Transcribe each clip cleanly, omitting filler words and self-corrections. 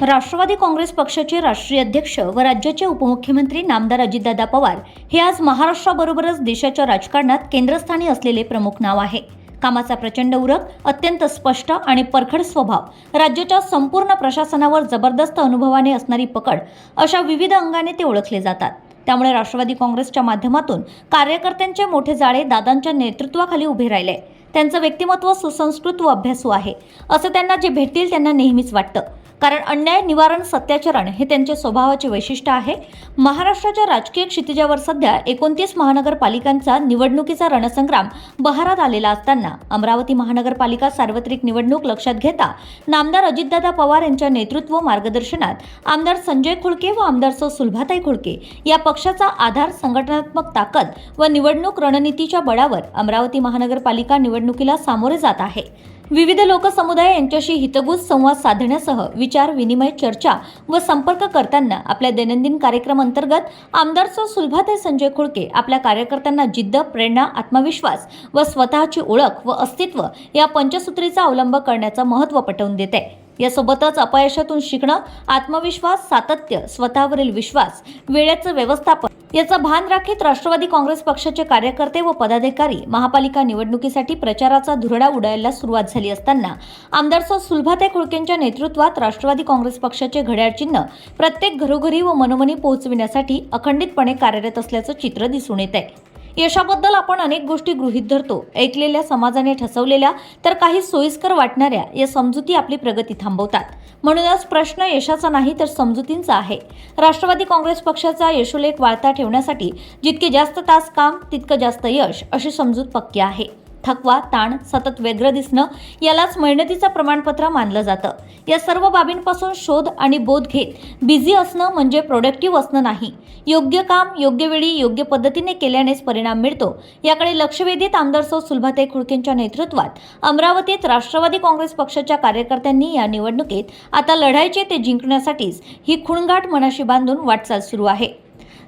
राष्ट्रवादी काँग्रेस पक्षाचे राष्ट्रीय अध्यक्ष व राज्याचे उपमुख्यमंत्री नामदार अजितदादा पवार हे आज महाराष्ट्राबरोबरच देशाच्या राजकारणात केंद्रस्थानी असलेले प्रमुख नाव आहे। कामाचा प्रचंड उरक, अत्यंत स्पष्ट आणि परखड स्वभाव, राज्याच्या संपूर्ण प्रशासनावर जबरदस्त अनुभवाने असणारी पकड अशा विविध अंगाने ते ओळखले जातात। त्यामुळे राष्ट्रवादी काँग्रेसच्या माध्यमातून कार्यकर्त्यांचे मोठे जाळे दादांच्या नेतृत्वाखाली उभे राहिले। त्यांचं व्यक्तिमत्व सुसंस्कृत व अभ्यासू आहे असं त्यांना जे भेटतील त्यांना नेहमीच वाटतं, कारण अन्याय निवारण सत्याचरण हे त्यांच्या स्वभावाचे वैशिष्ट्य आहे। महाराष्ट्राच्या राजकीय क्षितिजावर सध्या 29 महानगरपालिकांचा निवडणुकीचा रणसंग्राम बहारात आलेला असताना अमरावती महानगरपालिका सार्वत्रिक निवडणूक लक्षात घेता नामदार अजितदादा पवार यांच्या नेतृत्व मार्गदर्शनात आमदार संजय खुळके व आमदार सुलभाताई खुळके या पक्षाचा आधार, संघटनात्मक ताकद व निवडणूक रणनीतीच्या बळावर अमरावती महानगरपालिका निवडणुकीला सामोरे जात आहे। विविध लोकसमुदाय यांच्याशी हितगुज संवाद साधण्यासह विचार विनिमय, चर्चा व संपर्क करताना आपल्या दैनंदिन कार्यक्रम अंतर्गत आमदार सुलभाताई संजय खुळके आपल्या कार्यकर्त्यांना जिद्द, प्रेरणा, आत्मविश्वास व स्वतःची ओळख व अस्तित्व या पंचसूत्रीचा अवलंब करण्याचं महत्त्व पटवून देते। यासोबतच अपयशातून शिकणं, आत्मविश्वास, सातत्य, स्वतःवरील विश्वास, वेळेचं व्यवस्थापन याचं भान राखीत राष्ट्रवादी काँग्रेस पक्षाचे कार्यकर्ते व पदाधिकारी महापालिका निवडणुकीसाठी प्रचाराचा धुरळा उडायला सुरुवात झाली असताना आमदार सुलभाताई खुळकेंच्या नेतृत्वात राष्ट्रवादी काँग्रेस पक्षाचे घड्याळ चिन्ह प्रत्येक घरोघरी व मनोमनी पोहोचविण्यासाठी अखंडितपणे कार्यरत असल्याचं चित्र दिसून येत आहे। यशाबद्दल आपण अनेक गोष्टी गृहीत धरतो, ऐकलेल्या, समाजाने ठसवलेल्या तर काही सोयीस्कर वाटणाऱ्या या समजुती आपली प्रगती थांबवतात। म्हणूनच प्रश्न यशाचा नाही तर समजुतींचा आहे। राष्ट्रवादी काँग्रेस पक्षाचा यशोलेख वाळता ठेवण्यासाठी जितके जास्त तास काम तितकं जास्त यश अशी समजूत पक्की आहे। थकवा, ताण, सतत वेगळं दिसणं यालाच मेहनतीचं प्रमाणपत्र मानलं जातं। या सर्व बाबींपासून शोध आणि बोध घेत बिझी असणं म्हणजे प्रोडक्टिव्ह असणं नाही। योग्य काम योग्य वेळी योग्य पद्धतीने केल्यानेच परिणाम मिळतो। याकडे लक्ष वेधीत आमदार सुलभाताई खुळकेंच्या नेतृत्वात अमरावतीत राष्ट्रवादी काँग्रेस पक्षाच्या कार्यकर्त्यांनी या निवडणुकीत आता लढायचे ते जिंकण्यासाठीच ही खुणगाठ मनाशी बांधून वाटचाल सुरू आहे।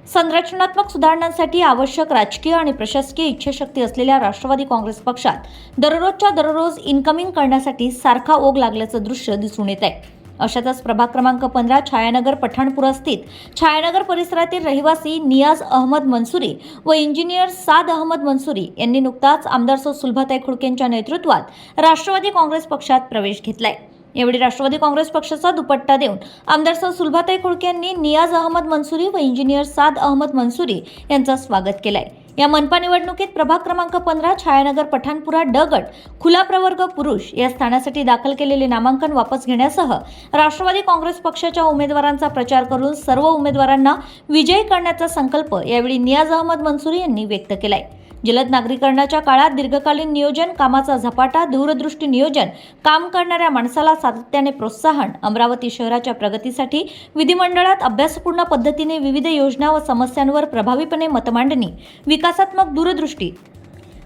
संरचनात्मक सुधारणांसाठी आवश्यक राजकीय आणि प्रशासकीय इच्छाशक्ती असलेल्या राष्ट्रवादी काँग्रेस पक्षात दररोजच्या दररोज इन्कमिंग करण्यासाठी सारखा ओघ लागल्याचं दृश्य दिसून येत आहे। अशातच प्रभाग क्रमांक 15 छायानगर पठाणपुरा स्थित छायानगर परिसरातील रहिवासी नियाज अहमद मंसुरी व इंजिनियर साद अहमद मंसुरी यांनी नुकताच आमदार सुलभाताई खुळकेंच्या नेतृत्वात राष्ट्रवादी काँग्रेस पक्षात प्रवेश घेतलाय। यावेळी राष्ट्रवादी काँग्रेस पक्षाचा दुपट्टा देऊन आमदार सुलभाताई खुळके यांनी नियाज अहमद मंसुरी व इंजिनियर साद अहमद मंसुरी यांचं स्वागत केलंय। या मनपा निवडणुकीत प्रभाग क्रमांक 15 छायानगर पठाणपुरा ड गट खुला प्रवर्ग पुरुष या स्थानासाठी दाखल केलेले नामांकन वापस घेण्यासह राष्ट्रवादी काँग्रेस पक्षाच्या उमेदवारांचा प्रचार करून सर्व उमेदवारांना विजयी करण्याचा संकल्प यावेळी नियाज अहमद मंसुरी यांनी व्यक्त केलाय। जलद नागरीकरणाच्या काळात दीर्घकालीन नियोजन, कामाचा झपाटा, दूरदृष्टी नियोजन, काम करणाऱ्या माणसाला सातत्याने प्रोत्साहन, अमरावती शहराच्या प्रगतीसाठी विधिमंडळात अभ्यासपूर्ण पद्धतीने विविध योजना व समस्यांवर प्रभावीपणे मतमांडणी, विकासात्मक दूरदृष्टी,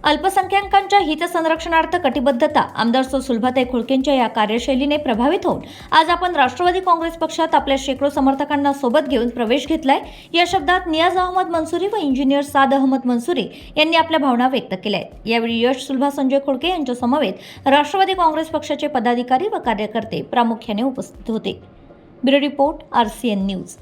अल्पसंख्याकांच्या हितसंरक्षणार्थ कटिबद्धता आमदार सुलभाताई खुळकेंच्या या कार्यशैलीने प्रभावित होऊन आज आपण राष्ट्रवादी काँग्रेस पक्षात आपल्या शेकडो समर्थकांना सोबत घेऊन प्रवेश घेतलाय। या शब्दात नियाज अहमद मंसुरी व इंजिनियर साद अहमद मंसुरी यांनी आपल्या भावना व्यक्त केल्या आहेत। यावेळी यश सुलभा संजय खुळके यांच्या समवेत राष्ट्रवादी काँग्रेस पक्षाचे पदाधिकारी व कार्यकर्ते प्रामुख्याने उपस्थित होते। Bureau report, RCN news.